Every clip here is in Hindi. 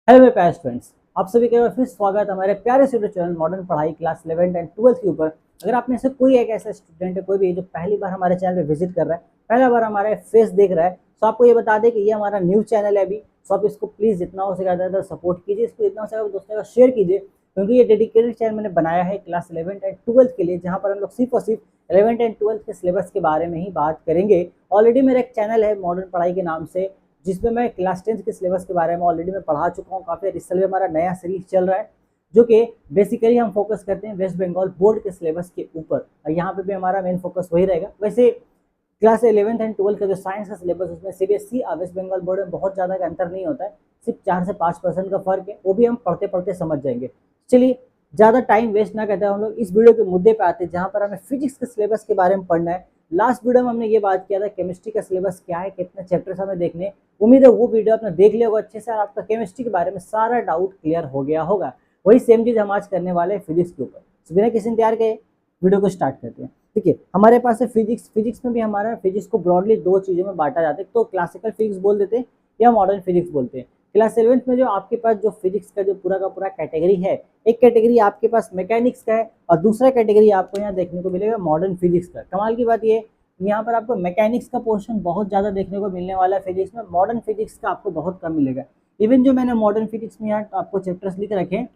हेलो मेरे प्यारे स्टूडेंट्स, आप सभी का फिर स्वागत है हमारे प्यारे से यूट्यूब चैनल मॉडर्न पढ़ाई क्लास 11 एंड 12 के ऊपर। अगर आप में से कोई एक ऐसा स्टूडेंट है, कोई भी जो पहली बार हमारे चैनल पे विजिट कर रहा है, पहला बार हमारे फेस देख रहा है, तो आपको ये बता दें कि ये हमारा न्यू चैनल है अभी। तो आप इसको प्लीज़ जितना हो सके ज़्यादा सपोर्ट कीजिए, इसको जितना हो सके दोस्तों का शेयर कीजिए, क्योंकि ये डेडिकेटेड चैनल मैंने बनाया है क्लास 11 एंड 12 के लिए, जहाँ पर हम लोग सिर्फ और सिर्फ 11 एंड 12 के सिलेबस के बारे में ही बात करेंगे। ऑलरेडी मेरा एक चैनल है मॉडर्न पढ़ाई के नाम से, जिसमें मैं क्लास 10 के सिलेबस के बारे में ऑलरेडी मैं पढ़ा चुका हूँ काफ़ी। इस साल में हमारा नया सीरीज चल रहा है, जो कि बेसिकली हम फोकस करते हैं वेस्ट बंगाल बोर्ड के सिलेबस के ऊपर, और यहाँ पे भी हमारा मेन फोकस वही रहेगा। वैसे क्लास 11 एंड 12 का जो साइंस का सिलेबस, उसमें सीबीएसई और वेस्ट बंगाल बोर्ड में बहुत ज़्यादा का अंतर नहीं होता है, सिर्फ 4 से 5% का फर्क है, वो भी हम पढ़ते पढ़ते समझ जाएंगे। चलिए ज़्यादा टाइम वेस्ट ना करते हैं, हम लोग इस वीडियो के मुद्दे पे आते हैं, जहाँ पर हमें फिजिक्स के सिलेबस के बारे में पढ़ना है। लास्ट वीडियो में हमने ये बात किया था केमिस्ट्री का सिलेबस क्या है, कितने चैप्टर्स हमें देखने। उम्मीद है वो वीडियो आपने देख लिया होगा अच्छे से, और आपका केमिस्ट्री के बारे में सारा डाउट क्लियर हो गया होगा। वही सेम चीज़ हम आज करने वाले हैं फिजिक्स के ऊपर। तो बिना किसी इंतजार के वीडियो को स्टार्ट करते हैं। देखिए हमारे पास है फिजिक्स। फिजिक्स में भी हमारा फिजिक्स को ब्रॉडली दो चीज़ों में बांटा जाता है, तो क्लासिकल फिजिक्स बोल देते हैं या मॉडर्न फिजिक्स बोलते हैं। क्लास 11th में जो आपके पास जो फिजिक्स का जो पूरा का पूरा कैटेगरी है, एक कैटेगरी आपके पास मैकेनिक्स का है और दूसरा कैटेगरी आपको यहाँ देखने को मिलेगा मॉडर्न फिजिक्स का। कमाल की बात ये, यहाँ पर आपको मैकेनिक्स का पोर्शन बहुत ज़्यादा देखने को मिलने वाला है फिजिक्स में, मॉडर्न फिजिक्स का आपको बहुत कम मिलेगा। इवन जो मैंने मॉडर्न फिजिक्स में यहाँ आपको चैप्टर्स लिख रखे हैं,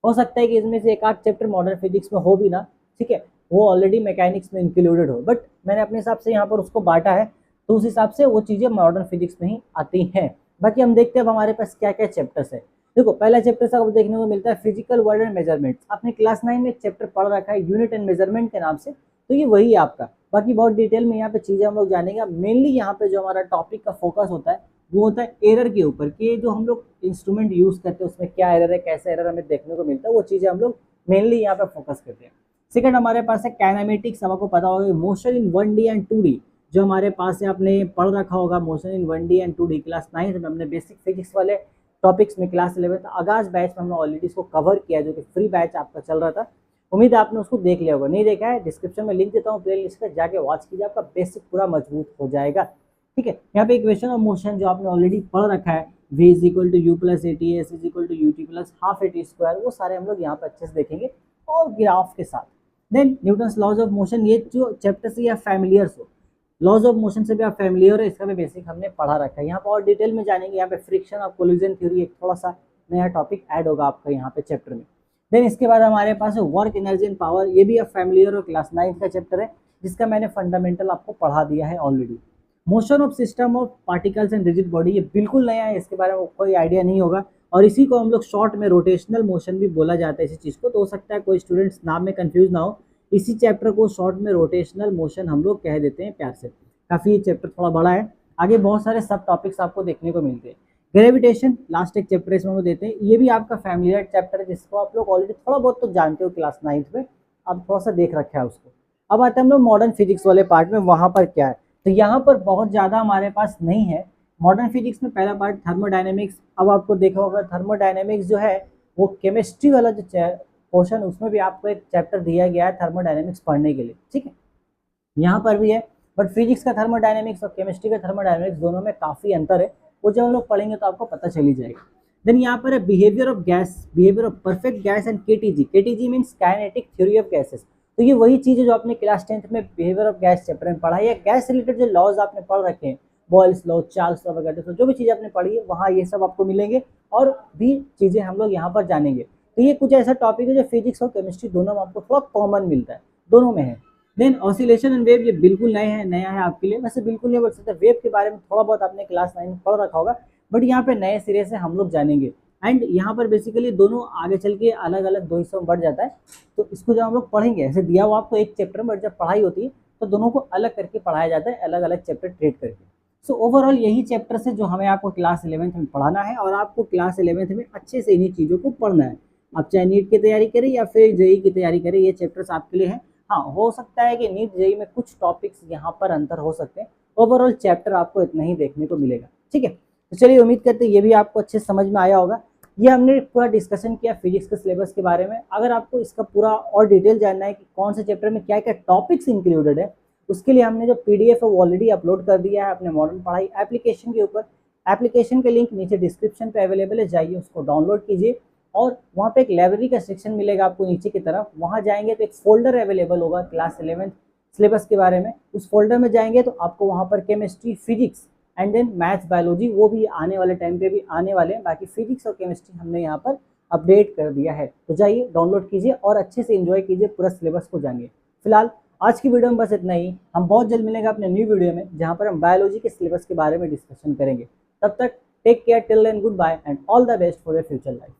हो सकता है कि इसमें से एक आध चैप्टर मॉडर्न फिजिक्स में हो भी ना, ठीक है, वो ऑलरेडी मैकेनिक्स में इंक्लूडेड हो, बट मैंने अपने हिसाब से यहाँ पर उसको बांटा है, तो उस हिसाब से वो चीज़ें मॉडर्न फिजिक्स में ही आती हैं। बाकी हम देखते हैं अब हमारे पास क्या क्या चैप्टर्स है। देखो पहला चैप्टर से आपको देखने को मिलता है फिजिकल वर्ड एंड मेजरमेंट। आपने क्लास 9 में एक चैप्टर पढ़ रखा है यूनिट एंड मेजरमेंट के नाम से, तो ये वही है आपका। बाकी बहुत डिटेल में यहाँ पे चीज़ें हम लोग जानेंगे। मेनली यहाँ पे जो हमारा टॉपिक का फोकस होता है वो होता है एरर के ऊपर, कि जो हम लोग इंस्ट्रूमेंट यूज़ करते हैं उसमें क्या एरर है, कैसे एरर हमें देखने को मिलता है, वो चीज़ें हम लोग मेनली यहाँ पे फोकस करते हैं। सेकंड हमारे पास है काइनेमेटिक्स। आपको पता होगा motion in 1D and 2D जो हमारे पास है, आपने पढ़ रखा होगा motion in 1D and 2D class 9 में। हमने बेसिक फिजिक्स वाले टॉपिक्स में क्लास 11 आगाज बैच में हमने ऑलरेडी इसको कवर किया, जो कि फ्री बैच आपका चल रहा था। उम्मीद है आपने उसको देख लिया होगा, नहीं देखा है डिस्क्रिप्शन में लिंक देता हूँ प्ले लिस्ट का, जाके वॉच कीजिए, आपका बेसिक पूरा मजबूत हो जाएगा। ठीक है, यहाँ पे इक्वेशन ऑफ मोशन जो आपने ऑलरेडी पढ़ रखा है, v is equal to u plus a t, s is equal to u t plus half a t square, वो सारे हम लोग यहाँ पे अच्छे से देखेंगे और ग्राफ के साथ। Then Newton's laws of motion, ये जो चैप्टर से आप फैमिलियर हो, लॉज ऑफ मोशन से भी आप फैमिलियर हो, इसका भी बेसिक हमने पढ़ा रखा है। यहाँ पर और डिटेल में जानेंगे। यहाँ पे फ्रिक्शन और कोलिजन थ्योरी एक थोड़ा सा नया टॉपिक ऐड होगा आपका यहाँ पे चैप्टर में। देन इसके बाद हमारे पास है वर्क एनर्जी एंड पावर, ये भी आप फैमिलियर हो, क्लास 9 का चैप्टर है, जिसका मैंने फंडामेंटल आपको पढ़ा दिया है already. Motion of system of particles and rigid body, ये बिल्कुल नया है, इसके बारे में कोई आइडिया नहीं होगा, और इसी को हम लोग शॉर्ट में रोटेशनल मोशन भी बोला जाता है इसी चीज़ को। तो हो सकता है कोई स्टूडेंट्स नाम में कंफ्यूज ना हो, इसी चैप्टर को शॉर्ट में रोटेशनल मोशन हम लोग कह देते हैं प्यार से। काफ़ी ये चैप्टर थोड़ा बड़ा है, आगे बहुत सारे सब टॉपिक्स आपको देखने को मिलते हैं। ग्रेविटेशन लास्ट एक चैप्टर इसमें हम देते हैं, ये भी आपका फैमिलियर चैप्टर है, जिसको आप लोग ऑलरेडी थोड़ा बहुत तो जानते हो क्लास 9 में, आप थोड़ा सा देख रखा है उसको। अब आते हैं हम लोग मॉडर्न फिजिक्स वाले पार्ट में, वहाँ पर क्या है, तो यहाँ पर बहुत ज़्यादा हमारे पास नहीं है। मॉडर्न फिजिक्स में पहला पार्ट थर्मोडायनेमिक्स। अब आपको देखा होगा थर्मोडायनेमिक्स जो है वो केमिस्ट्री वाला जो पोर्शन, उसमें भी आपको एक चैप्टर दिया गया है थर्मोडायनेमिक्स पढ़ने के लिए, ठीक है, यहाँ पर भी है। बट फिजिक्स का थर्मोडायनेमिक्स और केमिस्ट्री का थर्मोडायनेमिक्स दोनों में काफ़ी अंतर है, वो जब हम लोग पढ़ेंगे तो आपको पता चल ही जाएगा। देन यहाँ पर है behaviour of gas, behaviour of perfect gas and KTG. KTG means kinetic theory of gases. तो ये वही चीज़ है जो आपने क्लास 10th में बिहेवियर ऑफ गैस चैप्टर में पढ़ा है। गैस रिलेटेड जो लॉज आपने पढ़ रखे हैं, बॉयल्स लॉ, चार्ल्स लॉ वगैरह, तो जो भी चीज़ें आपने पढ़ी है वहाँ ये सब आपको मिलेंगे, और भी चीज़ें हम लोग यहाँ पर जानेंगे। तो ये कुछ ऐसा टॉपिक है जो फिजिक्स और केमिस्ट्री दोनों में आपको थोड़ा कॉमन मिलता है, दोनों में है। देन ऑसिलेशन एंड वेव, ये बिल्कुल नया है आपके लिए, वैसे बिल्कुल नहीं बोल सकते, वेव के बारे में थोड़ा बहुत आपने क्लास 9 में पढ़ रखा होगा, बट यहाँ पे नए सिरे से हम लोग जानेंगे। एंड यहाँ पर बेसिकली दोनों आगे चल के अलग अलग दो हिस्सों में बढ़ जाता है, तो इसको जब हम लोग पढ़ेंगे, ऐसे दिया हुआ आपको एक चैप्टर में, बट जब पढ़ाई होती है तो दोनों को अलग करके पढ़ाया जाता है, अलग अलग चैप्टर ट्रीट करके। सो ओवरऑल यही चैप्टर से जो हमें आपको क्लास 11th में पढ़ाना है, और आपको क्लास 11th में अच्छे से इन्हीं चीज़ों को पढ़ना है। आप चाहे नीट की तैयारी करें या फिर जेई की तैयारी करें, ये चैप्टर्स आपके लिए हैं। हाँ, हो सकता है कि नीट जेई में कुछ टॉपिक्स यहाँ पर अंतर हो सकते हैं, ओवरऑल चैप्टर आपको इतना ही देखने को मिलेगा, ठीक है। तो चलिए उम्मीद करते हैं ये भी आपको अच्छे समझ में आया होगा। ये हमने पूरा डिस्कशन किया फिजिक्स के सिलेबस के बारे में। अगर आपको इसका पूरा और डिटेल जानना है कि कौन से चैप्टर में क्या क्या टॉपिक्स इंक्लूडेड है, उसके लिए हमने जो पीडीएफ है वो ऑलरेडी अपलोड कर दिया है अपने मॉडर्न पढ़ाई एप्लीकेशन के ऊपर। एप्लीकेशन के लिंक नीचे डिस्क्रिप्शन पे अवेलेबल है, जाइए उसको डाउनलोड कीजिए और वहाँ पे एक लाइब्रेरी का सेक्शन मिलेगा आपको नीचे की तरफ। वहाँ जाएंगे तो एक फोल्डर अवेलेबल होगा क्लास 11th सिलेबस के बारे में। उस फोल्डर में जाएंगे तो आपको वहाँ पर chemistry, physics and then maths, biology वो भी आने वाले टाइम पे भी आने वाले हैं। बाकी फिजिक्स और केमिस्ट्री हमने यहाँ पर अपडेट कर दिया है, तो जाइए डाउनलोड कीजिए और अच्छे से एंजॉय कीजिए, पूरा सिलेबस को जानिए। फिलहाल आज की वीडियो में बस इतना ही। हम बहुत जल्द मिलेंगे अपने न्यू वीडियो में जहाँ पर हम बायोलॉजी के सिलेबस के बारे में डिस्कशन करेंगे। तब तक take care, till then goodbye and all the best for your future life.